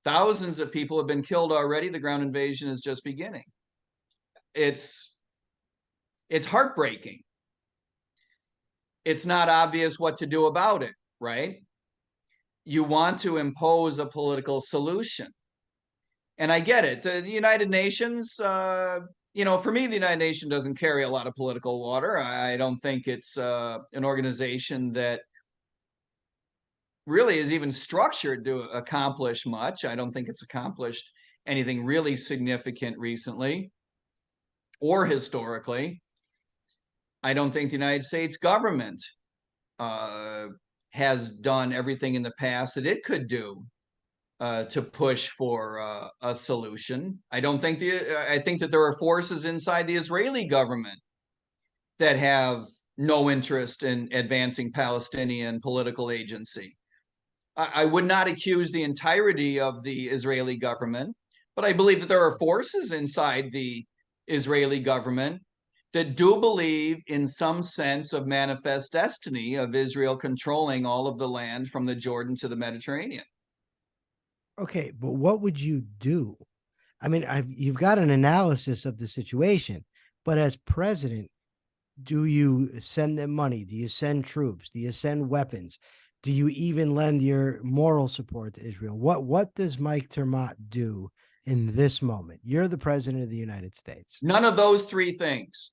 Thousands of people have been killed already. The ground invasion is just beginning. It's heartbreaking. It's not obvious what to do about it, right? You want to impose a political solution. And I get it. The United Nations, for me, the United Nations doesn't carry a lot of political water. I don't think it's an organization that really is even structured to accomplish much. I don't think it's accomplished anything really significant recently or historically. I don't think the United States government has done everything in the past that it could do to push for a solution. I think that there are forces inside the Israeli government that have no interest in advancing Palestinian political agency. I would not accuse the entirety of the Israeli government, but I believe that there are forces inside the Israeli government that do believe in some sense of manifest destiny of Israel controlling all of the land from the Jordan to the Mediterranean. Okay, but what would you do? I mean, you've got an analysis of the situation, but as president, do you send them money? Do you send troops? Do you send weapons? Do you even lend your moral support to Israel? What does Mike ter Maat do in this moment? You're the president of the United States. None of those three things.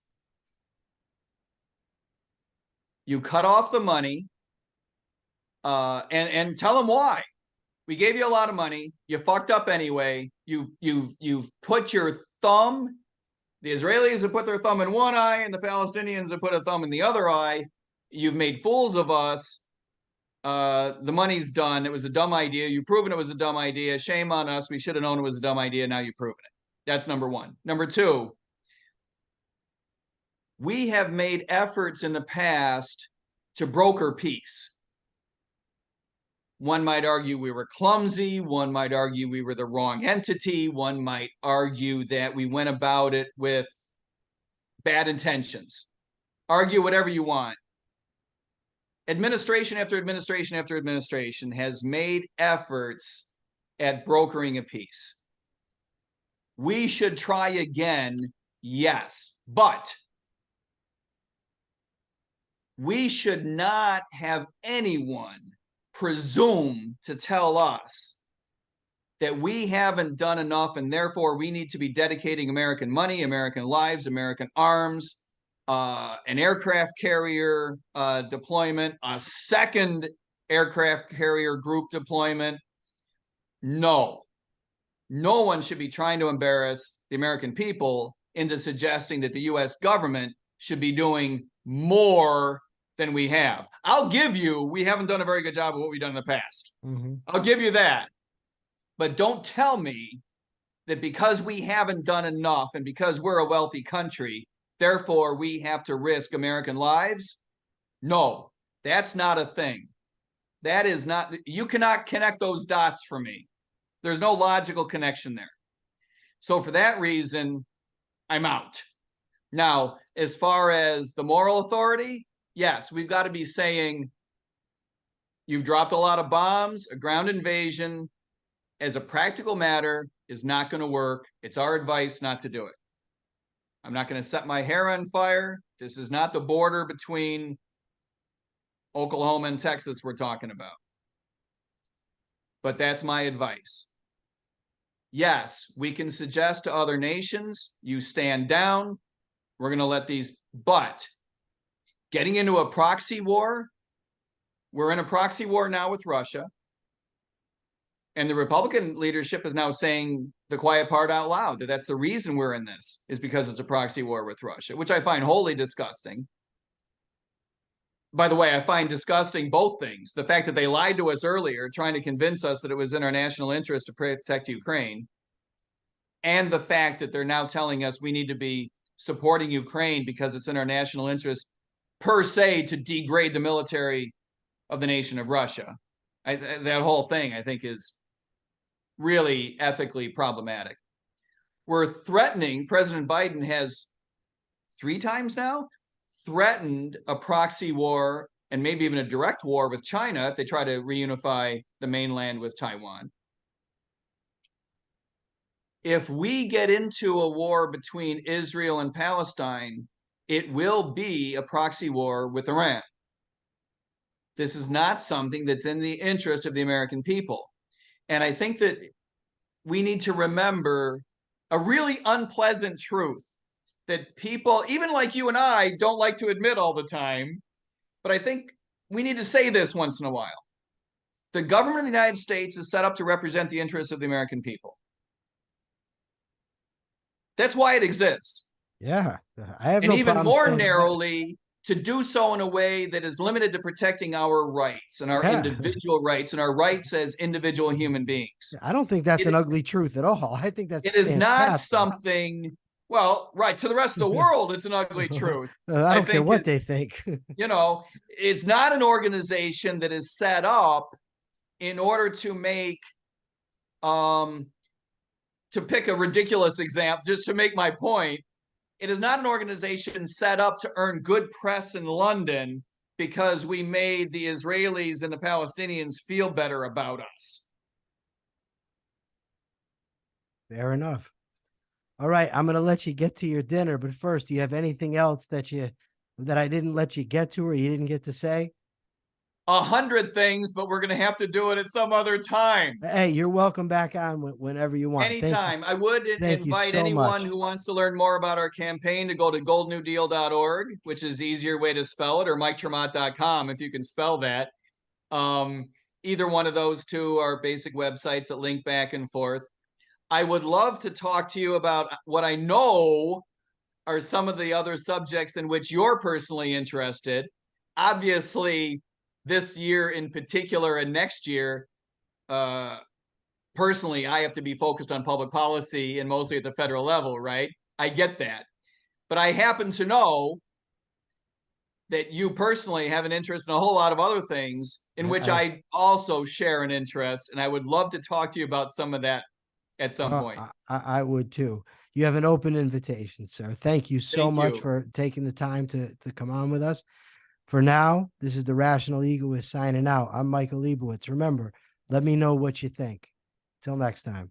You cut off the money and tell them why. We gave you a lot of money. You fucked up anyway. You've put your thumb. The Israelis have put their thumb in one eye, and the Palestinians have put a thumb in the other eye. You've made fools of us. The money's done. It was a dumb idea. You've proven it was a dumb idea. Shame on us. We should have known it was a dumb idea. Now you've proven it. That's number one. Number two, we have made efforts in the past to broker peace. One might argue we were clumsy. One might argue we were the wrong entity. One might argue that we went about it with bad intentions. Argue whatever you want. Administration after administration after administration has made efforts at brokering a peace. We should try again, yes, but we should not have anyone presume to tell us that we haven't done enough and therefore we need to be dedicating American money, American lives, American arms, an aircraft carrier deployment, a second aircraft carrier group deployment. No one should be trying to embarrass the American people into suggesting that the US government should be doing more than we have. I'll give you, we haven't done a very good job of what we've done in the past. I'll give you that. But don't tell me that because we haven't done enough and because we're a wealthy country, therefore we have to risk American lives. No, that's not a thing. That is not, you cannot connect those dots for me. There's no logical connection there. So for that reason, I'm out. Now, as far as the moral authority, yes, we've got to be saying you've dropped a lot of bombs, a ground invasion, as a practical matter, is not going to work. It's our advice not to do it. I'm not going to set my hair on fire. This is not the border between Oklahoma and Texas we're talking about. But that's my advice. Yes, we can suggest to other nations, you stand down. We're going to let these, but getting into a proxy war, we're in a proxy war now with Russia. And the Republican leadership is now saying the quiet part out loud, that that's the reason we're in this, is because it's a proxy war with Russia, which I find wholly disgusting. By the way, I find disgusting both things. The fact that they lied to us earlier, trying to convince us that it was in our national interest to protect Ukraine, and the fact that they're now telling us we need to be supporting Ukraine because it's in our national interest per se to degrade the military of the nation of Russia. That whole thing, I think, is really ethically problematic. We're threatening, President Biden has 3 times now threatened a proxy war and maybe even a direct war with China if they try to reunify the mainland with Taiwan. If we get into a war between Israel and Palestine, it will be a proxy war with Iran. This is not something that's in the interest of the American people. And I think that we need to remember a really unpleasant truth that people, even like you and I, don't like to admit all the time. But I think we need to say this once in a while. The government of the United States is set up to represent the interests of the American people. That's why it exists. Yeah, I have and no even problem more saying that. narrowly, to do so in a way that is limited to protecting our rights and our individual rights and our rights as individual human beings. I don't think that's an ugly truth at all. I think that's it is fantastic. Not something, well, right, to the rest of the world, it's an ugly truth. I don't care what they think. You know, it's not an organization that is set up in order to make, to pick a ridiculous example, just to make my point, it is not an organization set up to earn good press in London because we made the Israelis and the Palestinians feel better about us. Fair enough. All right, I'm going to let you get to your dinner, but first, do you have anything else that I didn't let you get to or you didn't get to say? 100 things, but we're going to have to do it at some other time. Hey, you're welcome back on whenever you want. Anytime. I would invite anyone who wants to learn more about our campaign to go to goldnewdeal.org, which is the easier way to spell it, or MikeTerMaat.com if you can spell that. Either one of those two are basic websites that link back and forth. I would love to talk to you about what I know are some of the other subjects in which you're personally interested. Obviously, this year in particular and next year, personally, I have to be focused on public policy and mostly at the federal level, right? I get that. But I happen to know that you personally have an interest in a whole lot of other things in which I also share an interest. And I would love to talk to you about some of that at some point. I would too. You have an open invitation, sir. Thank you so much for taking the time to come on with us. For now, this is the Rational Egoist signing out. I'm Michael Leibowitz. Remember, let me know what you think. Till next time.